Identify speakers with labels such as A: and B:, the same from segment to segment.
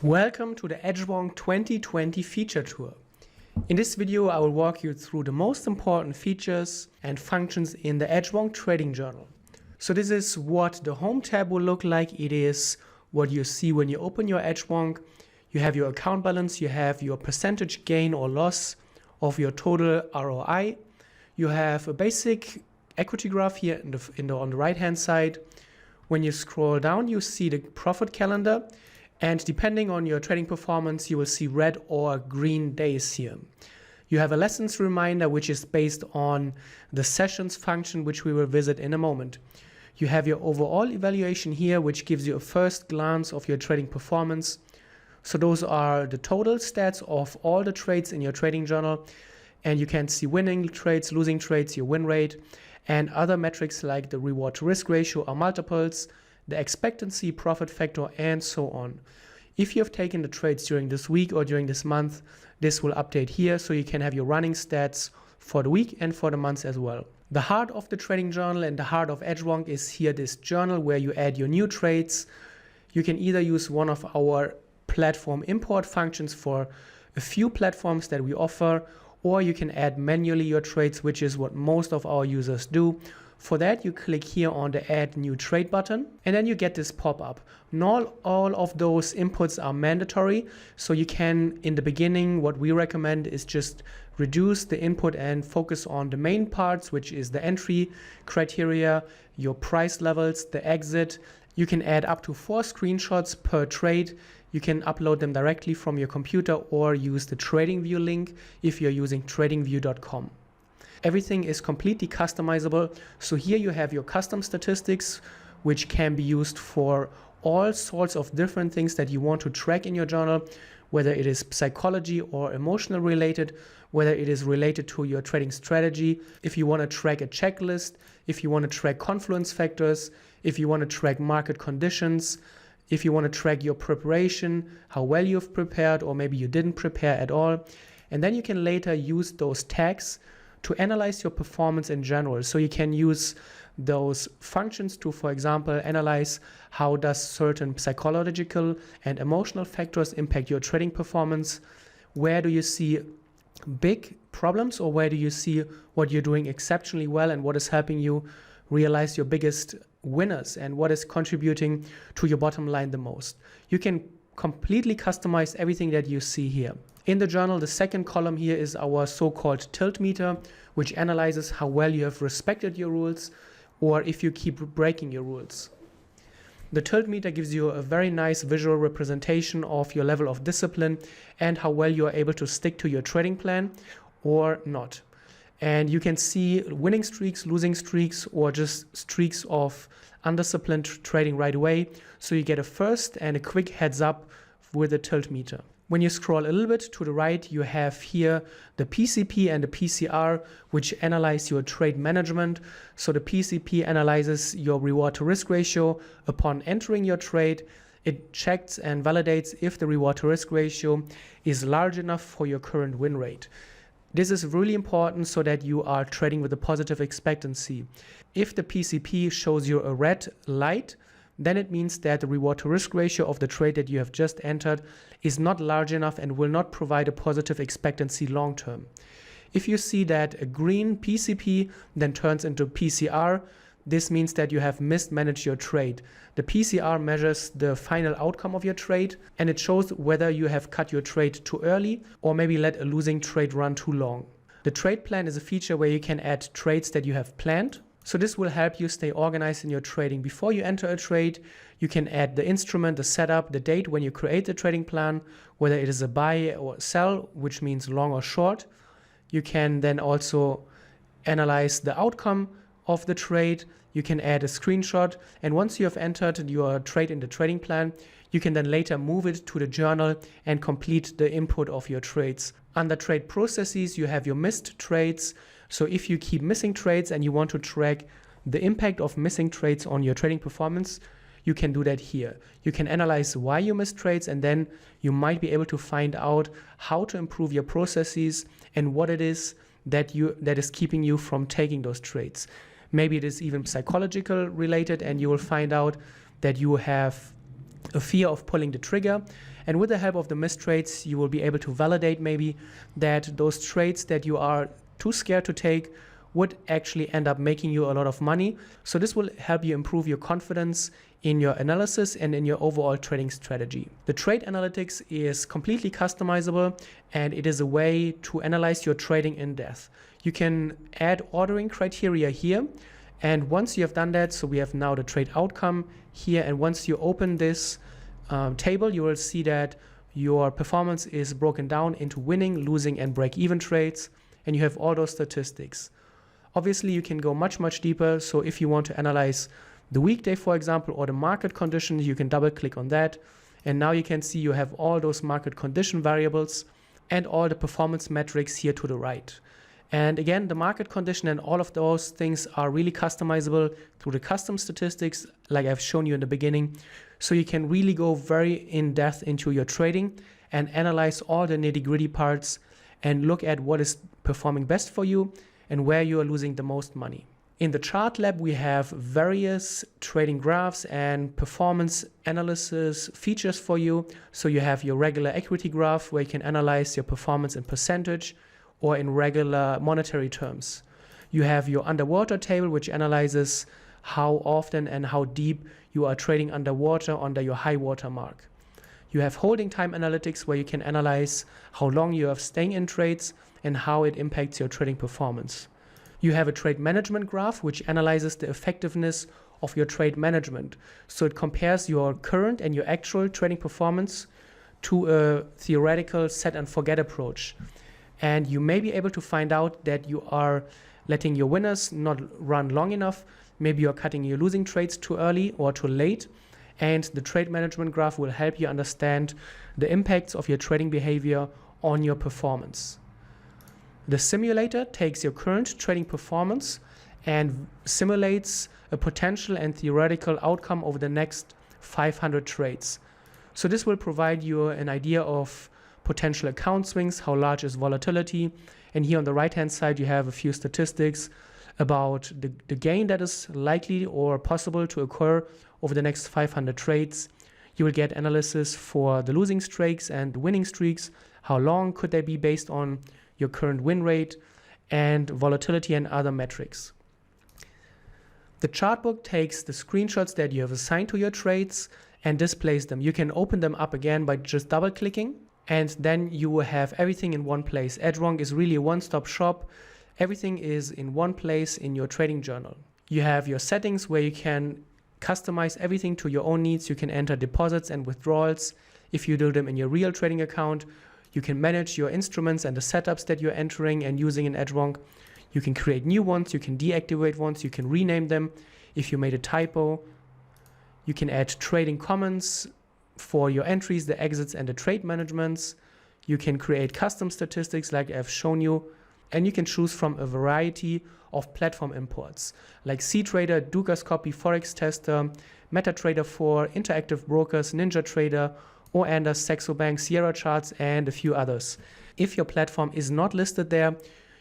A: Welcome to the Edgewonk 2020 feature tour. In this video, I will walk you through the most important features and functions in the Edgewonk Trading Journal. So this is what the home tab will look like. It is what you see when you open your Edgewonk. You have your account balance, you have your percentage gain or loss of your total ROI. You have a basic equity graph here on the right hand side. When you scroll down, you see the profit calendar. And depending on your trading performance, you will see red or green days here. You have a lessons reminder, which is based on the sessions function, which we will visit in a moment. You have your overall evaluation here, which gives you a first glance of your trading performance. So those are the total stats of all the trades in your trading journal. And you can see winning trades, losing trades, your win rate, and other metrics like the reward to risk ratio or multiples, the expectancy, profit factor, and so on. If you have taken the trades during this week or during this month, this will update here so you can have your running stats for the week and for the months as well. The heart of the trading journal and the heart of Edgewonk is here this journal where you add your new trades. You can either use one of our platform import functions for a few platforms that we offer, or you can add manually your trades, which is what most of our users do. For that, you click here on the Add New Trade button, and then you get this pop-up. Not all of those inputs are mandatory, so you can, in the beginning, what we recommend is just reduce the input and focus on the main parts, which is the entry criteria, your price levels, the exit. You can add up to 4 screenshots per trade. You can upload them directly from your computer or use the TradingView link if you're using tradingview.com. Everything is completely customizable. So here you have your custom statistics, which can be used for all sorts of different things that you want to track in your journal, whether it is psychology or emotional related, whether it is related to your trading strategy. If you want to track a checklist, if you want to track confluence factors, if you want to track market conditions, if you want to track your preparation, how well you've prepared, or maybe you didn't prepare at all. And then you can later use those tags to analyze your performance in general. So you can use those functions to, for example, analyze how does certain psychological and emotional factors impact your trading performance. Where do you see big problems, or where do you see what you're doing exceptionally well and what is helping you realize your biggest winners and what is contributing to your bottom line the most. You can completely customize everything that you see here. In the journal, the second column here is our so-called tilt meter, which analyzes how well you have respected your rules or if you keep breaking your rules. The tilt meter gives you a very nice visual representation of your level of discipline and how well you are able to stick to your trading plan or not. And you can see winning streaks, losing streaks, or just streaks of undisciplined trading right away. So you get a first and a quick heads up with the tilt meter. When you scroll a little bit to the right, you have here the PCP and the PCR, which analyze your trade management. So the PCP analyzes your reward to risk ratio upon entering your trade. It checks and validates if the reward to risk ratio is large enough for your current win rate. This is really important so that you are trading with a positive expectancy. If the PCP shows you a red light, then it means that the reward to risk ratio of the trade that you have just entered is not large enough and will not provide a positive expectancy long term. If you see that a green PCP then turns into PCR, this means that you have mismanaged your trade. The PCR measures the final outcome of your trade, and it shows whether you have cut your trade too early or maybe let a losing trade run too long. The trade plan is a feature where you can add trades that you have planned. So this will help you stay organized in your trading. Before you enter a trade, you can add the instrument, the setup, the date when you create the trading plan, whether it is a buy or sell, which means long or short. You can then also analyze the outcome of the trade. You can add a screenshot, and once you have entered your trade in the trading plan, you can then later move it to the journal and complete the input of your trades. Under trade processes, you have your missed trades. So if you keep missing trades and you want to track the impact of missing trades on your trading performance, you can do that here. You can analyze why you missed trades, and then you might be able to find out how to improve your processes and what it is that is keeping you from taking those trades. Maybe it is even psychological related, and you will find out that you have a fear of pulling the trigger, And with the help of the missed trades, you will be able to validate maybe that those trades that you are too scared to take would actually end up making you a lot of money. So this will help you improve your confidence in your analysis and in your overall trading strategy. The trade analytics is completely customizable, and it is a way to analyze your trading in depth. You can add ordering criteria here, and once you have done that, so we have now the trade outcome here, and once you open this table, you will see that your performance is broken down into winning, losing, and break-even trades, and you have all those statistics. Obviously, you can go much deeper. So if you want to analyze the weekday, for example, or the market conditions, you can double click on that. And now you can see you have all those market condition variables and all the performance metrics here to the right. And again, the market condition and all of those things are really customizable through the custom statistics, like I've shown you in the beginning. So you can really go very in depth into your trading and analyze all the nitty-gritty parts and look at what is performing best for you and where you are losing the most money. In the chart lab, we have various trading graphs and performance analysis features for you. So you have your regular equity graph where you can analyze your performance in percentage or in regular monetary terms. You have your underwater table, which analyzes how often and how deep you are trading underwater under your high water mark. You have holding time analytics where you can analyze how long you are staying in trades and how it impacts your trading performance. You have a trade management graph which analyzes the effectiveness of your trade management. So it compares your current and your actual trading performance to a theoretical set and forget approach. And you may be able to find out that you are letting your winners not run long enough. Maybe you're cutting your losing trades too early or too late. And the trade management graph will help you understand the impacts of your trading behavior on your performance. The simulator takes your current trading performance and simulates a potential and theoretical outcome over the next 500 trades. So this will provide you an idea of potential account swings, how large is volatility, and here on the right-hand side you have a few statistics about the gain that is likely or possible to occur over the next 500 trades. You will get analysis for the losing streaks and the winning streaks, how long could they be based on your current win rate, and volatility and other metrics. The chart book takes the screenshots that you have assigned to your trades and displays them. You can open them up again by just double clicking, and then you will have everything in one place. Edgewonk is really a one-stop shop. Everything is in one place in your trading journal. You have your settings where you can customize everything to your own needs. You can enter deposits and withdrawals if you do them in your real trading account. You can manage your instruments and the setups that you're entering and using in Edgewonk. You can create new ones, you can deactivate ones, you can rename them if you made a typo. You can add trading comments for your entries, the exits, and the trade managements. You can create custom statistics like I've shown you, and you can choose from a variety of platform imports like CTrader, Dukas Copy, Forex Tester, MetaTrader 4, Interactive Brokers, NinjaTrader, Oanda, Saxo Bank, Sierra Charts, and a few others. If your platform is not listed there,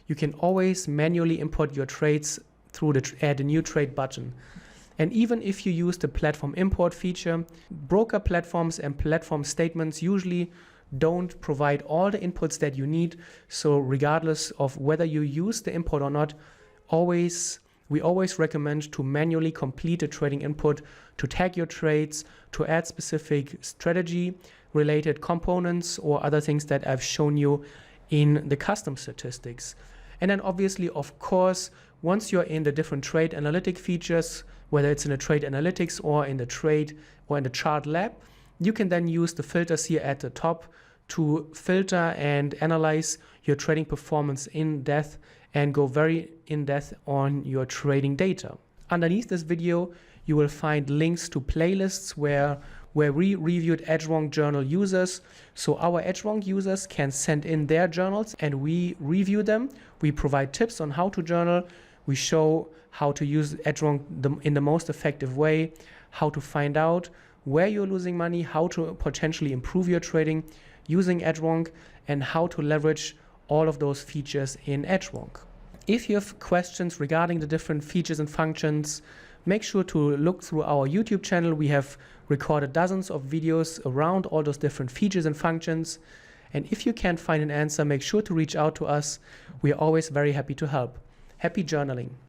A: you can always manually import your trades through the Add a New Trade button. And even if you use the platform import feature, broker platforms and platform statements usually don't provide all the inputs that you need. So regardless of whether you use the import or not, we always recommend to manually complete a trading input to tag your trades, to add specific strategy related components or other things that I've shown you in the custom statistics. And then obviously, of course, once you're in the different trade analytic features, whether it's in the trade analytics or in the trade or in the chart lab, you can then use the filters here at the top to filter and analyze your trading performance in depth and go very in depth on your trading data. Underneath this video, you will find links to playlists where we reviewed Edgewonk journal users. So our Edgewonk users can send in their journals and we review them. We provide tips on how to journal. We show how to use Edgewonk in the most effective way, how to find out where you're losing money, how to potentially improve your trading using Edgewonk, and how to leverage all of those features in Edgewonk. If you have questions regarding the different features and functions, make sure to look through our YouTube channel. We have recorded dozens of videos around all those different features and functions. And if you can't find an answer, make sure to reach out to us. We are always very happy to help. Happy journaling.